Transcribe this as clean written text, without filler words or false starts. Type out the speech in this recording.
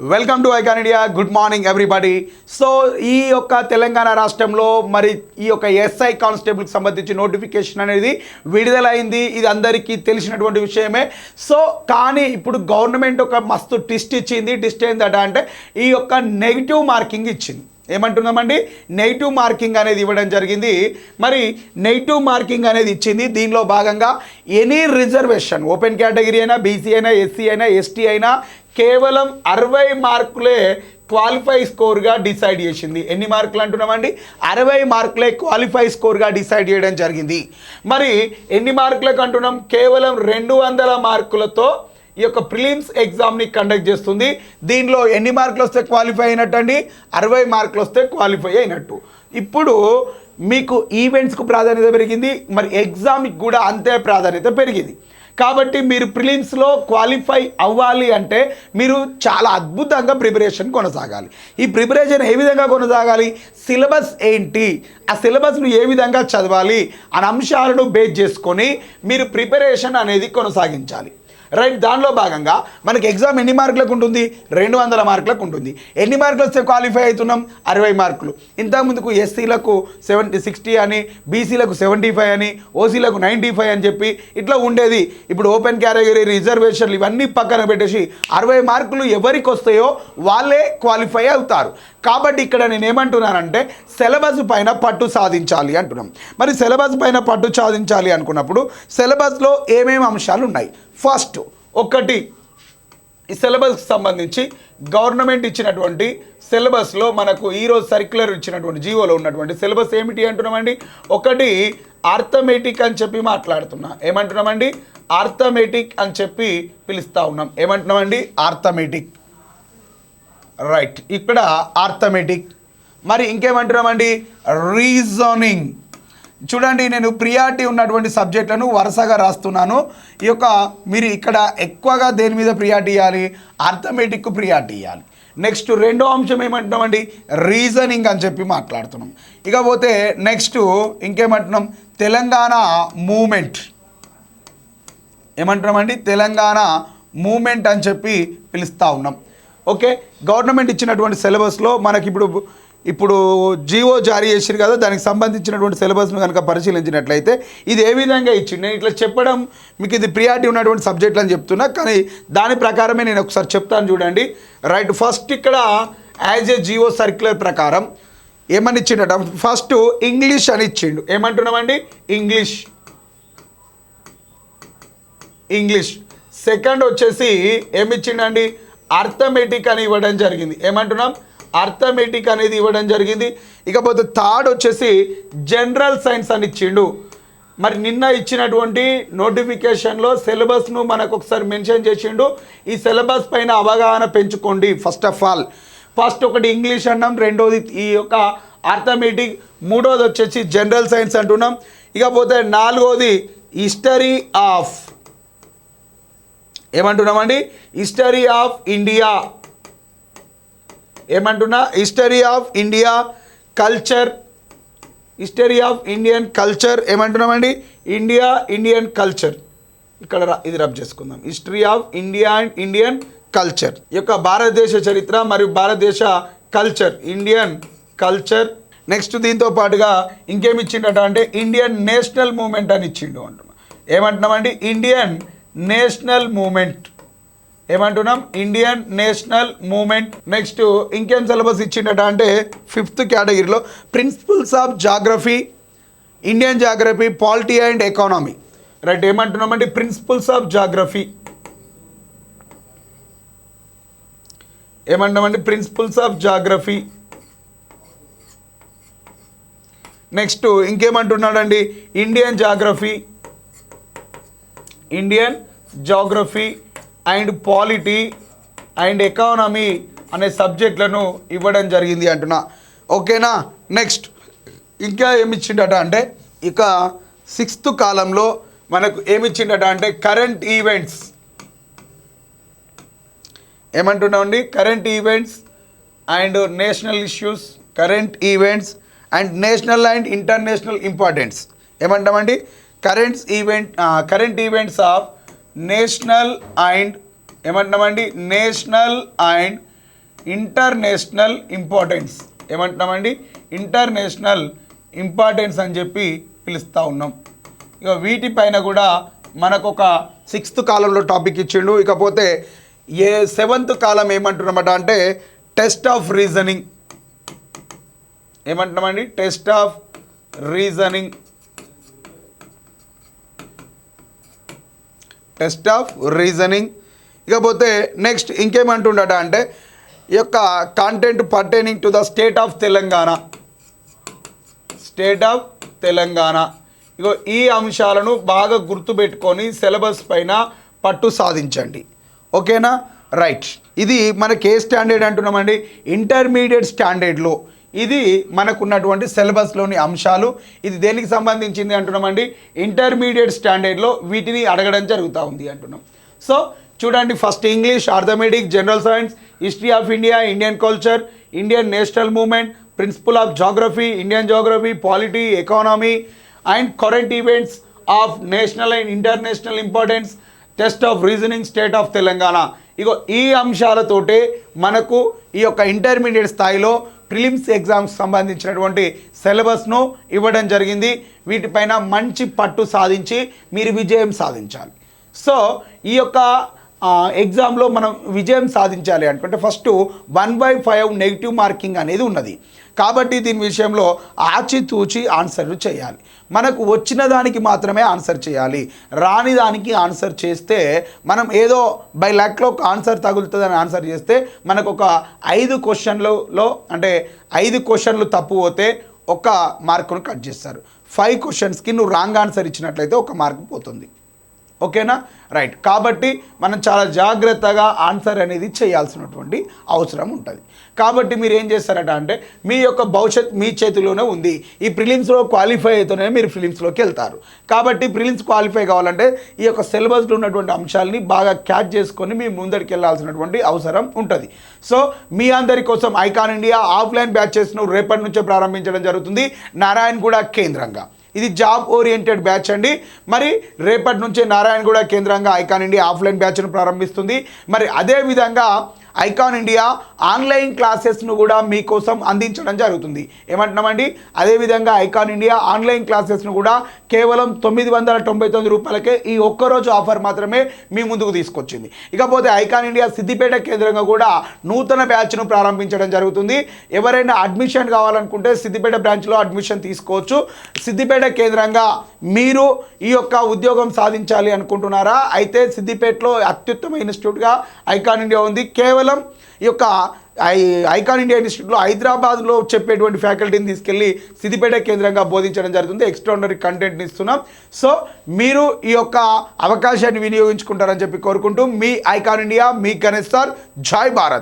Welcome to icon India. Good morning everybody. So ఈ యొక్క తెలంగాణ రాష్ట్రంలో మరి ఈ యొక్క ఎస్ఐ కానిస్టేబుల్కి సంబంధించి నోటిఫికేషన్ అనేది విడుదలైంది. ఇది అందరికీ తెలిసినటువంటి విషయమే. సో కానీ ఇప్పుడు గవర్నమెంట్ ఒక మస్తు ట్విస్ట్ ఇచ్చింది. ట్విస్ట్ ఏంటంటే అంటే ఈ యొక్క నెగిటివ్ మార్కింగ్ ఇచ్చింది. ఏమంటున్నామండి, నెగిటివ్ మార్కింగ్ అనేది ఇవ్వడం జరిగింది. మరి నెగిటివ్ మార్కింగ్ అనేది ఇచ్చింది. దీనిలో భాగంగా ఎనీ రిజర్వేషన్, ఓపెన్ కేటగిరీ అయినా, బీసీ అయినా, ఎస్సీ అయినా, ఎస్టీ అయినా కేవలం 60 మార్కులే క్వాలిఫై స్కోర్గా డిసైడ్ చేసింది. ఎన్ని మార్కులు అంటున్నామండి? 60 మార్కులే క్వాలిఫై స్కోర్గా డిసైడ్ చేయడం జరిగింది. మరి ఎన్ని మార్కులకు అంటున్నాం? కేవలం 200 మార్కులతో ఈ యొక్క ప్రిలిమ్స్ ఎగ్జామ్ని కండక్ట్ చేస్తుంది. దీనిలో ఎన్ని మార్కులు వస్తే క్వాలిఫై అయినట్టు అండి? 60 మార్కులు వస్తే క్వాలిఫై అయినట్టు. ఇప్పుడు మీకు ఈవెంట్స్కు ప్రాధాన్యత పెరిగింది, మరి ఎగ్జామ్కి కూడా అంతే ప్రాధాన్యత పెరిగింది. కాబట్టి మీరు ప్రిలిమ్స్లో క్వాలిఫై అవ్వాలి అంటే మీరు చాలా అద్భుతంగా ప్రిపరేషన్ కొనసాగాలి. ఈ ప్రిపరేషన్ ఏ విధంగా కొనసాగాలి, సిలబస్ ఏంటి, ఆ సిలబస్ను ఏ విధంగా చదవాలి అనే అంశాలను బేస్ చేసుకొని మీరు ప్రిపరేషన్ అనేది కొనసాగించాలి. రైట్. దానిలో భాగంగా మనకి ఎగ్జామ్ ఎన్ని మార్కులకు ఉంటుంది? 200 మార్కులకు ఉంటుంది. ఎన్ని మార్కులు వస్తే క్వాలిఫై అవుతున్నాం? 60 మార్కులు. ఇంతకుముందుకు ఎస్సీలకు 60 అని, బీసీలకు 75 అని, ఓసీలకు 95 అని చెప్పి ఇట్లా ఉండేది. ఇప్పుడు ఓపెన్ కేటగిరీ, రిజర్వేషన్లు ఇవన్నీ పక్కన పెట్టేసి 60 మార్కులు ఎవరికి వస్తాయో వాళ్ళే క్వాలిఫై అవుతారు. కాబట్టి ఇక్కడ నేను ఏమంటున్నానంటే సిలబస్ పైన పట్టు సాధించాలి అంటున్నాం. మరి సిలబస్ పైన పట్టు సాధించాలి అనుకున్నప్పుడు సిలబస్లో ఏమేమి అంశాలు ఉన్నాయి? ఫస్ట్ ఒకటి, ఈ సిలబస్కి సంబంధించి గవర్నమెంట్ ఇచ్చినటువంటి సిలబస్లో మనకు ఈరోజు సర్క్యులర్ ఇచ్చినటువంటి జీవోలో ఉన్నటువంటి సిలబస్ ఏమిటి అంటున్నామండి? ఒకటి ఆర్థమెటిక్ అని చెప్పి మాట్లాడుతున్నా. ఏమంటున్నామండి? ఆర్థమెటిక్ అని చెప్పి పిలుస్తూ ఉన్నాం. ఏమంటున్నామండి? ఆర్థమెటిక్. రైట్. ఇక్కడ ఆర్థమెటిక్. మరి ఇంకేమంటున్నామండి? రీజనింగ్. చూడండి, నేను ప్రియారిటీ ఉన్నటువంటి సబ్జెక్టులను వరుసగా రాస్తున్నాను. ఈ యొక్క మీరు ఇక్కడ ఎక్కువగా దేని మీద ప్రియారిటీ ఇవ్వాలి? ఆర్థమెటిక్ ప్రియారిటీ ఇవ్వాలి. నెక్స్ట్ రెండో అంశం ఏమంటున్నామండి? రీజనింగ్ అని చెప్పి మాట్లాడుతున్నాం. ఇకపోతే నెక్స్ట్ ఇంకేమంటున్నాం? తెలంగాణ మూమెంట్. ఏమంటున్నామండి? తెలంగాణ మూమెంట్ అని చెప్పి పిలుస్తూ ఉన్నాం. ఓకే. గవర్నమెంట్ ఇచ్చినటువంటి సిలబస్లో మనకి ఇప్పుడు జీవో జారీ చేసిరు కదా, దానికి సంబంధించినటువంటి సిలబస్ను కనుక పరిశీలించినట్లయితే ఇది ఏ విధంగా ఇచ్చింది. నేను ఇట్లా చెప్పడం మీకు ఇది ప్రియారిటీ ఉన్నటువంటి సబ్జెక్టులు అని చెప్తున్నా, కానీ దాని ప్రకారమే నేను ఒకసారి చెప్తాను చూడండి. రైట్. ఫస్ట్ ఇక్కడ యాజ్ ఏ జీవో సర్క్యులర్ ప్రకారం ఏమని ఇచ్చిండట? ఫస్ట్ ఇంగ్లీష్ అని ఇచ్చిండు. ఏమంటున్నామండి? ఇంగ్లీష్. సెకండ్ వచ్చేసి ఏమిచ్చిండండి? అర్థమెటిక్ అని ఇవ్వడం జరిగింది. ఏమంటున్నాం? అర్థమెటిక్ అనేది ఇవ్వడం జరిగింది. ఇకపోతే థర్డ్ వచ్చేసి జనరల్ సైన్స్ అని ఇచ్చిండు. మరి నిన్న ఇచ్చినటువంటి నోటిఫికేషన్లో సిలబస్ను మనకు ఒకసారి మెన్షన్ చేసిండు. ఈ సిలబస్ పైన అవగాహన పెంచుకోండి. ఫస్ట్ ఆఫ్ ఆల్ ఫస్ట్ ఒకటి ఇంగ్లీష్ అన్నాం, రెండోది ఈ యొక్క అర్థమెటిక్, మూడోది వచ్చేసి జనరల్ సైన్స్ అంటున్నాం. ఇకపోతే నాలుగోది హిస్టరీ ఆఫ్, ఏమంటున్నామండి? History of India. ఏమంటున్నా? History of India culture, history of Indian culture. ఏమంటున్నామండి? Indian culture. ఇక్కడ ఇది రబ్ చేసుకుందాం. History of India and Indian culture, యొక్క భారతదేశ చరిత్ర మరియు భారతదేశ కల్చర్, ఇండియన్ కల్చర్. నెక్స్ట్ దీంతో పాటుగా ఇంకేమి ఇచ్చిండట అంటే ఇండియన్ నేషనల్ మూమెంట్ అని ఇచ్చిండు అంటున్నాం. ఏమంటున్నామండి? Indian national movement. ఏమంటున్నాం? Indian national movement. నెక్స్ట్ ఇంకేం సిలబస్ ఇచ్చిండట అంటే 5th కేటగిరీలో principles of geography, Indian geography, polity and economy. Right. ఏమంటున్నామండి? Principles of geography. ఏమంటున్నామండి? Principles of geography. నెక్స్ట్ ఇంకేమంటున్నాడండి? Indian geography and polity and economy అనే సబ్జెక్టులను ఇవ్వడం జరిగింది అంటున్నా. ఓకేనా. నెక్స్ట్ ఇంకా ఏమిచ్చిండట అంటే ఇక 6th కాలంలో మనకు ఏమిచ్చిండట అంటే కరెంట్ ఈవెంట్స్. ఏమంటున్నామండి? Current events and national issues, current events and national and international importance. ఏమంటామండి? Current events of national and ఏమంటున్నామండి? నేషనల్ అండ్ ఇంటర్నేషనల్ ఇంపార్టెన్స్ ఏమంటున్నామండి, ఇంటర్నేషనల్ ఇంపార్టెన్స్ అని చెప్పి పిలుస్తూ ఉన్నాం. ఇక వీటిపైన కూడా మనకు ఒక 6th కాలంలో టాపిక్ ఇచ్చిండు. ఇకపోతే 7th కాలం ఏమంటున్నామట అంటే టెస్ట్ ఆఫ్ రీజనింగ్. ఏమంటున్నామండి, test of reasoning, test of reasoning. ఇకపోతే నెక్స్ట్ ఇంకేమంటుండట అంటే ఈ యొక్క content pertaining to the state of Telangana, state of Telangana. ఇగో ఈ అంశాలను బాగా గుర్తుపెట్టుకొని సిలబస్ పైన పట్టు సాధించండి. ఓకేనా, రైట్. ఇది మనకి ఏ స్టాండర్డ్ అంటున్నామండి, ఇంటర్మీడియట్ స్టాండర్డ్లో ఇది మనకున్నటువంటి సిలబస్లోని అంశాలు. ఇది దేనికి సంబంధించింది అంటున్నామండి, ఇంటర్మీడియట్ స్టాండర్డ్లో వీటిని అడగడం జరుగుతూ ఉంది అంటున్నాం. సో చూడండి, first English, arithmetic, general science, history of India, Indian culture, Indian national movement, principle of geography, Indian geography, polity, economy and current events of national and international importance, test of reasoning, state of Telangana. ఇగో ఈ అంశాలతోటే మనకు ఈ యొక్క intermediate స్థాయిలో prelims exams సంబంధించినటువంటి సిలబస్ను ఇవ్వడం జరిగింది. వీటిపైన మంచి పట్టు సాధించి మీరు విజయం సాధించాలి. సో ఈ యొక్క ఎగ్జామ్లో మనం విజయం సాధించాలి అనుకుంటే ఫస్ట్ 1/5 నెగిటివ్ మార్కింగ్ అనేది ఉన్నది. కాబట్టి దీని విషయంలో ఆచితూచి ఆన్సర్లు చేయాలి. మనకు వచ్చిన దానికి మాత్రమే ఆన్సర్ చేయాలి. రాని దానికి ఆన్సర్ చేస్తే మనం ఏదో బై లక్లో ఆన్సర్ తగులుతుందని ఆన్సర్ చేస్తే మనకు ఒక 5 క్వశ్చన్లలో అంటే 5 క్వశ్చన్లు తప్పు పోతే 1 మార్కును కట్ చేస్తారు. 5 క్వశ్చన్స్కి నువ్వు రాంగ్ ఆన్సర్ ఇచ్చినట్లయితే 1 మార్కు పోతుంది. ఓకేనా, రైట్. కాబట్టి మనం చాలా జాగ్రత్తగా ఆన్సర్ అనేది చేయాల్సినటువంటి అవసరం ఉంటుంది. కాబట్టి మీరు ఏం చేస్తారట అంటే మీ యొక్క భవిష్యత్ మీ చేతిలోనే ఉంది. ఈ ప్రిలిమ్స్లో క్వాలిఫై అయితేనే మీరు ప్రిలిమ్స్లోకి వెళ్తారు. కాబట్టి ప్రిలిమ్స్ క్వాలిఫై కావాలంటే ఈ యొక్క సిలబస్లో ఉన్నటువంటి అంశాలని బాగా క్యాచ్ చేసుకొని మీ ముందరికి వెళ్ళాల్సినటువంటి అవసరం ఉంటుంది. సో మీ అందరి కోసం ఐకాన్ ఇండియా ఆఫ్లైన్ బ్యాచెస్ను రేపటి నుంచే ప్రారంభించడం జరుగుతుంది, నారాయణగూడ కేంద్రంగా. ఇది జాబ్ ఓరియంటెడ్ బ్యాచ్ అండి. మరి రేపటి నుంచే నారాయణగూడ కేంద్రంగా ఐకాన్ ఇండియా ఆఫ్లైన్ బ్యాచ్ను ప్రారంభిస్తుంది. మరి అదేవిధంగా ఐకాన్ ఇండియా ఆన్లైన్ క్లాసెస్ను కూడా మీకోసం అందించడం జరుగుతుంది. ఏమంటున్నామండి, అదేవిధంగా ఐకాన్ ఇండియా ఆన్లైన్ క్లాసెస్ను కూడా కేవలం 999 రూపాయలకే ఈ ఒక్కరోజు ఆఫర్ మాత్రమే మీ ముందుకు తీసుకొచ్చింది. ఇకపోతే ఐకాన్ ఇండియా సిద్దిపేట కేంద్రంగా కూడా నూతన బ్యాచ్ను ప్రారంభించడం జరుగుతుంది. ఎవరైనా అడ్మిషన్ కావాలనుకుంటే సిద్దిపేట బ్రాంచ్లో అడ్మిషన్ తీసుకోవచ్చు. సిద్దిపేట కేంద్రంగా మీరు ఈ యొక్క ఉద్యోగం సాధించాలి అనుకుంటున్నారా? అయితే సిద్దిపేటలో అత్యుత్తమ ఇన్స్టిట్యూట్గా ఐకాన్ ఇండియా ఉంది. కేవలం ఈ యొక్క ఐకాన్ ఇండియా ఇన్స్టిట్యూట్లో హైదరాబాద్లో చెప్పేటువంటి ఫ్యాకల్టీని తీసుకెళ్ళి సిద్దిపేట కేంద్రంగా బోధించడం జరుగుతుంది. ఎక్స్ట్రాడినరీ కంటెంట్ని ఇస్తున్నాం. సో మీరు ఈ యొక్క అవకాశాన్ని వినియోగించుకుంటారని చెప్పి కోరుకుంటూ మీ ఐకాన్ ఇండియా, మీ గణేష్ సార్, జై భారత్.